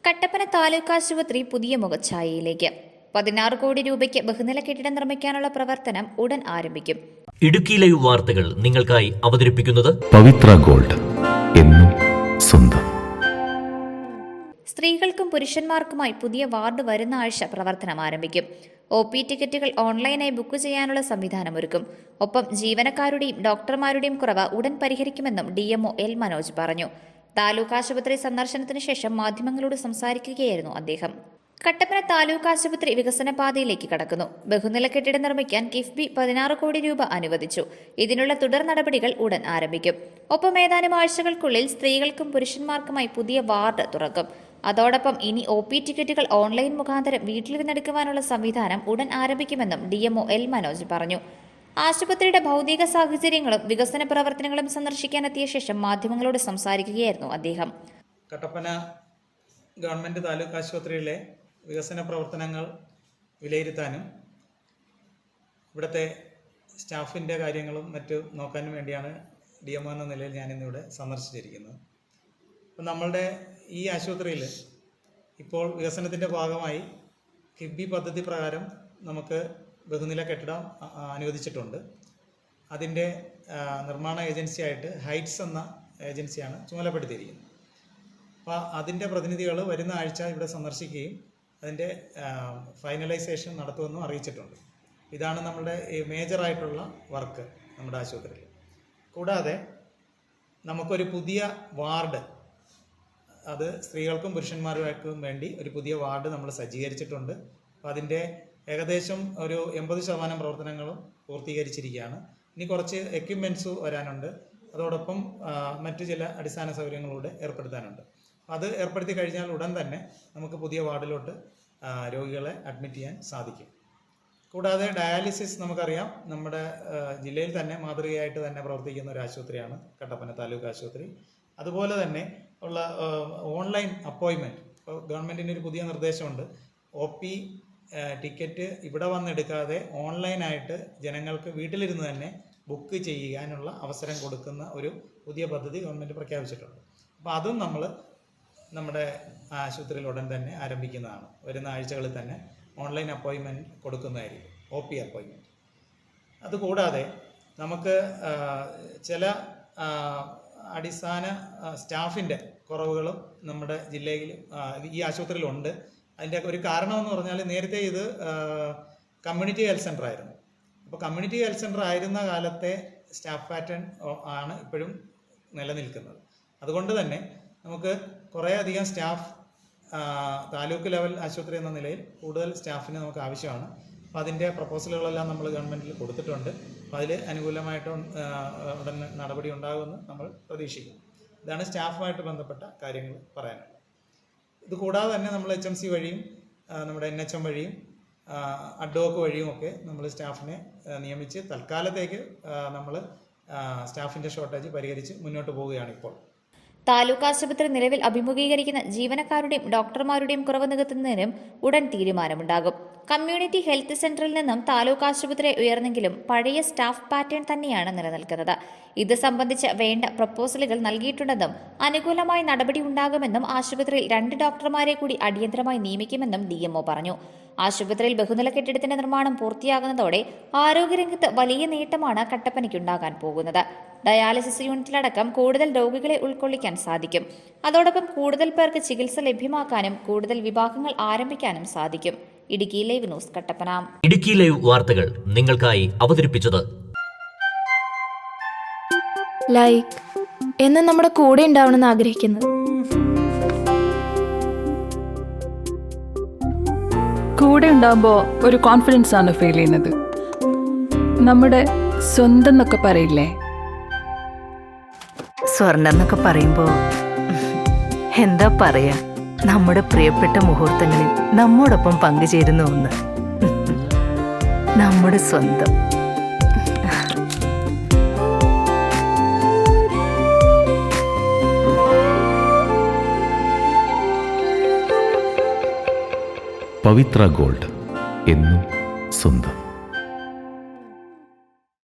കട്ടപ്പന താലൂക്ക് ആശുപത്രി പുതിയ മുഖച്ഛായയിലേക്ക് 16 കോടി രൂപയ്ക്ക് ബഹുനില കെട്ടിടം നിർമ്മിക്കാനുള്ള പ്രവർത്തനം ഉടൻ ആരംഭിക്കും. ഇടുക്കി ലൈവ് വാർത്തകൾ നിങ്ങൾക്കായി അവതരിപ്പിക്കുന്നത് പവിത്ര ഗോൾഡ്, എന്നും സ്വന്തം. സ്ത്രീകൾക്കും പുരുഷന്മാർക്കുമായി പുതിയ വാർഡ് വരുന്ന ആഴ്ച പ്രവർത്തനം ആരംഭിക്കും. OP ടിക്കറ്റുകൾ ഓൺലൈനായി ബുക്ക് ചെയ്യാനുള്ള സംവിധാനമൊരുക്കും. ഒപ്പം ജീവനക്കാരുടെയും ഡോക്ടർമാരുടെയും കുറവ് ഉടൻ പരിഹരിക്കുമെന്നും DMO L മനോജ് പറഞ്ഞു. താലൂക്ക് ആശുപത്രി സന്ദർശനത്തിന് ശേഷം മാധ്യമങ്ങളോട് സംസാരിക്കുകയായിരുന്നു അദ്ദേഹം. കട്ടപ്പന താലൂക്ക് ആശുപത്രി വികസന പാതയിലേക്ക് കടക്കുന്നു. ബഹുനില കെട്ടിടം നിർമ്മിക്കാൻ കിഫ്ബി 16 കോടി രൂപ അനുവദിച്ചു. ഇതിനുള്ള തുടർ നടപടികൾ ഉടൻ ആരംഭിക്കും. ഒപ്പം ഏതാനും ആഴ്ചകൾക്കുള്ളിൽ സ്ത്രീകൾക്കും പുരുഷന്മാർക്കുമായി പുതിയ വാർഡ് തുറക്കും. അതോടൊപ്പം ഇനി OP ടിക്കറ്റുകൾ ഓൺലൈൻ മുഖാന്തരം വീട്ടിലിരുന്നെടുക്കുവാനുള്ള സംവിധാനം ഉടൻ ആരംഭിക്കുമെന്നും DMO L മനോജ് പറഞ്ഞു. ആശുപത്രിയുടെ ഭൗതിക സാഹചര്യങ്ങളും വികസന പ്രവർത്തനങ്ങളും സന്ദർശിക്കാനെത്തിയ ശേഷം മാധ്യമങ്ങളോട് സംസാരിക്കുകയായിരുന്നു അദ്ദേഹം. കട്ടപ്പന ഗവൺമെൻറ് താലൂക്ക് ആശുപത്രിയിലെ വികസന പ്രവർത്തനങ്ങൾ വിലയിരുത്താനും ഇവിടുത്തെ സ്റ്റാഫിൻ്റെ കാര്യങ്ങളും മറ്റും നോക്കാനും വേണ്ടിയാണ് DMO എന്ന നിലയിൽ ഞാനിന്നിവിടെ സന്ദർശിച്ചിരിക്കുന്നത്. അപ്പം നമ്മളുടെ ഈ ആശുപത്രിയിൽ ഇപ്പോൾ വികസനത്തിൻ്റെ ഭാഗമായി കിഫ്ബി പദ്ധതി പ്രകാരം നമുക്ക് ബഹുനില കെട്ടിടം അനുവദിച്ചിട്ടുണ്ട്. അതിൻ്റെ നിർമ്മാണ ഏജൻസിയായിട്ട് ഹൈറ്റ്സ് എന്ന ഏജൻസിയാണ് ചുമതലപ്പെടുത്തിയിരിക്കുന്നത്. അപ്പോൾ അതിൻ്റെ പ്രതിനിധികൾ വരുന്ന ആഴ്ച ഇവിടെ സന്ദർശിക്കുകയും അതിൻ്റെ ഫൈനലൈസേഷൻ നടത്തുമെന്നും അറിയിച്ചിട്ടുണ്ട്. ഇതാണ് നമ്മുടെ മേജറായിട്ടുള്ള വർക്ക് നമ്മുടെ ആശുപത്രിയിൽ. കൂടാതെ നമുക്കൊരു പുതിയ വാർഡ്, അത് സ്ത്രീകൾക്കും പുരുഷന്മാർക്കും വേണ്ടി ഒരു പുതിയ വാർഡ് നമ്മൾ സജ്ജീകരിച്ചിട്ടുണ്ട്. അപ്പോൾ അതിൻ്റെ ഏകദേശം ഒരു 80% പ്രവർത്തനങ്ങളും പൂർത്തീകരിച്ചിരിക്കുകയാണ്. ഇനി കുറച്ച് എക്യുപ്മെൻറ്റ്സ് വരാനുണ്ട്. അതോടൊപ്പം മറ്റു ചില അടിസ്ഥാന സൗകര്യങ്ങളൂടെ ഏർപ്പെടുത്താനുണ്ട്. അത് ഏർപ്പെടുത്തി കഴിഞ്ഞാൽ ഉടൻ തന്നെ നമുക്ക് പുതിയ വാർഡിലോട്ട് രോഗികളെ അഡ്മിറ്റ് ചെയ്യാൻ സാധിക്കും. കൂടാതെ ഡയാലിസിസ് നമുക്കറിയാം, നമ്മുടെ ജില്ലയിൽ തന്നെ മാതൃകയായിട്ട് തന്നെ പ്രവർത്തിക്കുന്ന ഒരു ആശുപത്രിയാണ് കട്ടപ്പന താലൂക്ക് ആശുപത്രി. അതുപോലെ തന്നെ ഉള്ള ഓൺലൈൻ അപ്പോയിൻമെൻറ്റ്, ഇപ്പോൾ ഗവൺമെൻറ്റിൻ്റെ ഒരു പുതിയ നിർദ്ദേശമുണ്ട്. OP ടിക്കറ്റ് ഇവിടെ വന്നെടുക്കാതെ ഓൺലൈനായിട്ട് ജനങ്ങൾക്ക് വീട്ടിലിരുന്ന് തന്നെ ബുക്ക് ചെയ്യാനുള്ള അവസരം കൊടുക്കുന്ന ഒരു പുതിയ പദ്ധതി ഗവൺമെൻറ് പ്രഖ്യാപിച്ചിട്ടുണ്ട്. അപ്പോൾ അതും നമ്മൾ നമ്മുടെ ആശുപത്രിയിൽ ഉടൻ തന്നെ ആരംഭിക്കുന്നതാണ്. വരുന്ന ആഴ്ചകളിൽ തന്നെ ഓൺലൈൻ അപ്പോയിൻമെൻറ്റ് കൊടുക്കുന്നതായിരിക്കും, OP അപ്പോയിൻമെൻറ്റ്. അതുകൂടാതെ നമുക്ക് ചില അടിസ്ഥാന സ്റ്റാഫിൻ്റെ കുറവുകളും നമ്മുടെ ജില്ലയിൽ ഈ ആശുപത്രിയിലുണ്ട്. അതിൻ്റെ ഒരു കാരണമെന്ന് പറഞ്ഞാൽ നേരത്തെ ഇത് കമ്മ്യൂണിറ്റി ഹെൽത്ത് സെൻ്റർ ആയിരുന്നു. അപ്പോൾ കമ്മ്യൂണിറ്റി ഹെൽത്ത് സെൻ്റർ ആയിരുന്ന കാലത്തെ സ്റ്റാഫ് പാറ്റേൺ ആണ് ഇപ്പോഴും നിലനിൽക്കുന്നത്. അതുകൊണ്ട് തന്നെ നമുക്ക് കുറേയധികം സ്റ്റാഫ് താലൂക്ക് ലെവൽ ആശുപത്രി എന്ന നിലയിൽ കൂടുതൽ സ്റ്റാഫിന് നമുക്ക് ആവശ്യമാണ്. അപ്പോൾ അതിൻ്റെ പ്രപ്പോസലുകളെല്ലാം നമ്മൾ ഗവൺമെൻറ്റിൽ കൊടുത്തിട്ടുണ്ട്. അപ്പോൾ അതിൽ അനുകൂലമായിട്ട് ഉടൻ നടപടി ഉണ്ടാകുമെന്ന് നമ്മൾ പ്രതീക്ഷിക്കുന്നു. ഇതാണ് സ്റ്റാഫുമായിട്ട് ബന്ധപ്പെട്ട കാര്യങ്ങൾ പറയാനുള്ളത്. ഇത് കൂടാതെ തന്നെ നമ്മൾ HMC വഴിയും നമ്മുടെ NHM വഴിയും അഡ്വോക്ക് വഴിയും ഒക്കെ നമ്മൾ സ്റ്റാഫിനെ നിയമിച്ച് തൽക്കാലത്തേക്ക് നമ്മൾ സ്റ്റാഫിൻ്റെ ഷോർട്ടേജ് പരിഹരിച്ച് മുന്നോട്ട് പോവുകയാണ് ഇപ്പോൾ. താലൂക്ക് ആശുപത്രി നിലവിൽ അഭിമുഖീകരിക്കുന്ന ജീവനക്കാരുടെയും ഡോക്ടർമാരുടെയും കുറവ് നികത്തുന്നതിനും ഉടൻ തീരുമാനമുണ്ടാകും. കമ്മ്യൂണിറ്റി ഹെൽത്ത് സെന്ററിൽ നിന്നും താലൂക്ക് ആശുപത്രി ഉയർന്നെങ്കിലും പഴയ സ്റ്റാഫ് പാറ്റേൺ തന്നെയാണ് നിലനിൽക്കുന്നത്. ഇത് സംബന്ധിച്ച് വേണ്ട പ്രപ്പോസലുകൾ നൽകിയിട്ടുണ്ടെന്നും അനുകൂലമായി നടപടി ഉണ്ടാകുമെന്നും ആശുപത്രിയിൽ 2 ഡോക്ടർമാരെ കൂടി അടിയന്തരമായി നിയമിക്കുമെന്നും DMO പറഞ്ഞു. ആശുപത്രിയിൽ ബഹുനില കെട്ടിടത്തിന്റെ നിർമ്മാണം പൂർത്തിയാകുന്നതോടെ ആരോഗ്യരംഗത്ത് വലിയ നേട്ടമാണ് കട്ടപ്പനയ്ക്കുണ്ടാകാൻ പോകുന്നത്. ഡയാലിസിസ് യൂണിറ്റിലടക്കം കൂടുതൽ രോഗികളെ ഉൾക്കൊള്ളിക്കാൻ സാധിക്കും. അതോടൊപ്പം കൂടുതൽ പേർക്ക് ചികിത്സ ലഭ്യമാക്കാനും കൂടുതൽ വിഭാഗങ്ങൾ ആരംഭിക്കാനും സാധിക്കും. Idukki live news, Kattappana. Idukki live വാർത്തകൾ നിങ്ങൾക്കായി അവതരിപ്പിച്ചത് ലൈക്ക് എന്ന് നമ്മുടെ കൂടെ ഉണ്ടാവണമെന്ന് ആഗ്രഹിക്കുന്നത്. കൂടെ ഉണ്ടാകുമ്പോൾ ഒരു കോൺഫിഡൻസ് ആണ് ഫീൽ ചെയ്യുന്നത്. നമ്മുടെ സ്വന്തം എന്നൊക്കെ പറയില്ലേ, സ്വർണ്ണം എന്നൊക്കെ പറയുമ്പോൾ എന്താ പറയാ, നമ്മുടെ പ്രിയപ്പെട്ട മുഹൂർത്തങ്ങളിൽ നമ്മോടൊപ്പം പങ്കുചേരുന്ന ഒന്ന്, നമ്മുടെ സ്വന്തം. പവിത്ര ഗോൾഡ്, എന്നും സ്വന്തം.